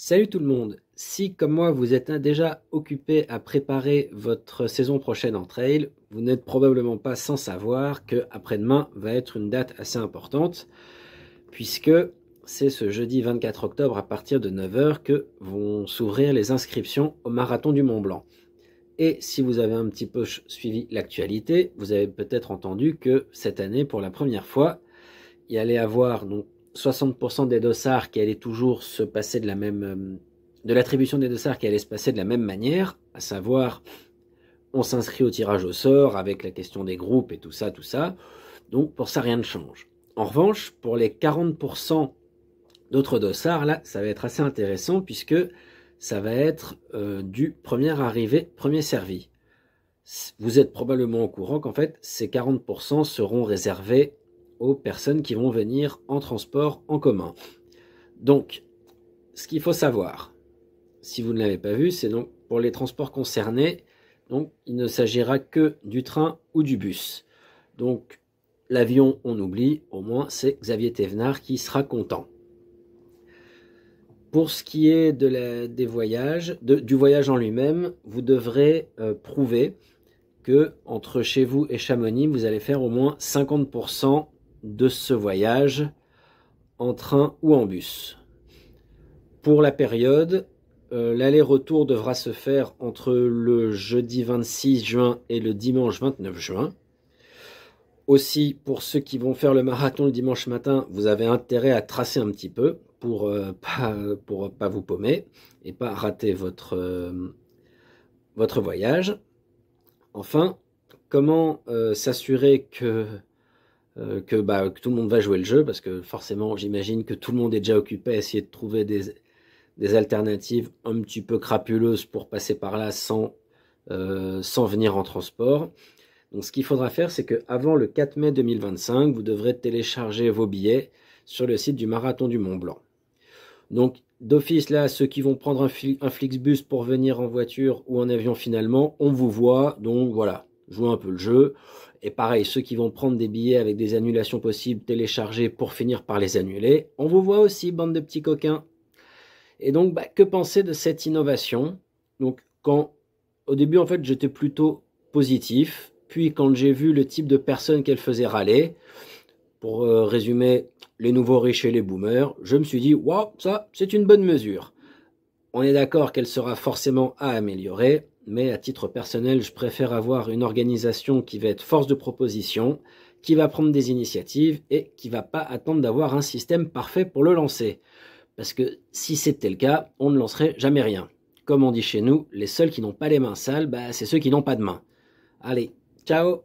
Salut tout le monde! Si, comme moi, vous êtes déjà occupé à préparer votre saison prochaine en trail, vous n'êtes probablement pas sans savoir que après-demain va être une date assez importante, puisque c'est ce jeudi 24 octobre à partir de 9 h que vont s'ouvrir les inscriptions au Marathon du Mont Blanc. Et si vous avez un petit peu suivi l'actualité, vous avez peut-être entendu que cette année, pour la première fois, il y allait avoir donc 60% des dossards qui allaient toujours se passer de l'attribution des dossards qui allait se passer de la même manière, à savoir on s'inscrit au tirage au sort avec la question des groupes et tout ça, tout ça. Donc pour ça rien ne change. En revanche, pour les 40% d'autres dossards, là, ça va être assez intéressant puisque ça va être du premier arrivé, premier servi. Vous êtes probablement au courant qu'en fait, ces 40% seront réservés aux personnes qui vont venir en transport en commun. Donc, ce qu'il faut savoir, si vous ne l'avez pas vu, c'est donc pour les transports concernés, donc il ne s'agira que du train ou du bus. Donc, l'avion, on oublie, au moins c'est Xavier Thévenard qui sera content. Pour ce qui est des voyages, du voyage en lui-même, vous devrez prouver que entre chez vous et Chamonix, vous allez faire au moins 50% de ce voyage en train ou en bus. Pour la période, l'aller-retour devra se faire entre le jeudi 26 juin et le dimanche 29 juin. Aussi, pour ceux qui vont faire le marathon le dimanche matin, vous avez intérêt à tracer un petit peu pour pas vous paumer et pas rater votre voyage. Enfin, comment s'assurer que tout le monde va jouer le jeu, parce que forcément, j'imagine que tout le monde est déjà occupé à essayer de trouver des alternatives un petit peu crapuleuses pour passer par là sans venir en transport. Donc ce qu'il faudra faire, c'est qu'avant le 4 mai 2025, vous devrez télécharger vos billets sur le site du Marathon du Mont Blanc. Donc d'office là, ceux qui vont prendre un Flixbus pour venir en voiture ou en avion finalement, on vous voit, donc voilà, jouez un peu le jeu. Et pareil, ceux qui vont prendre des billets avec des annulations possibles téléchargés pour finir par les annuler, on vous voit aussi, bande de petits coquins. Et donc, que penser de cette innovation? Donc, au début, en fait, j'étais plutôt positif. Puis, quand j'ai vu le type de personnes qu'elle faisait râler, pour résumer, les nouveaux riches et les boomers, je me suis dit, waouh, ça, c'est une bonne mesure. On est d'accord qu'elle sera forcément à améliorer, mais à titre personnel, je préfère avoir une organisation qui va être force de proposition, qui va prendre des initiatives et qui ne va pas attendre d'avoir un système parfait pour le lancer. Parce que si c'était le cas, on ne lancerait jamais rien. Comme on dit chez nous, les seuls qui n'ont pas les mains sales, c'est ceux qui n'ont pas de mains. Allez, ciao!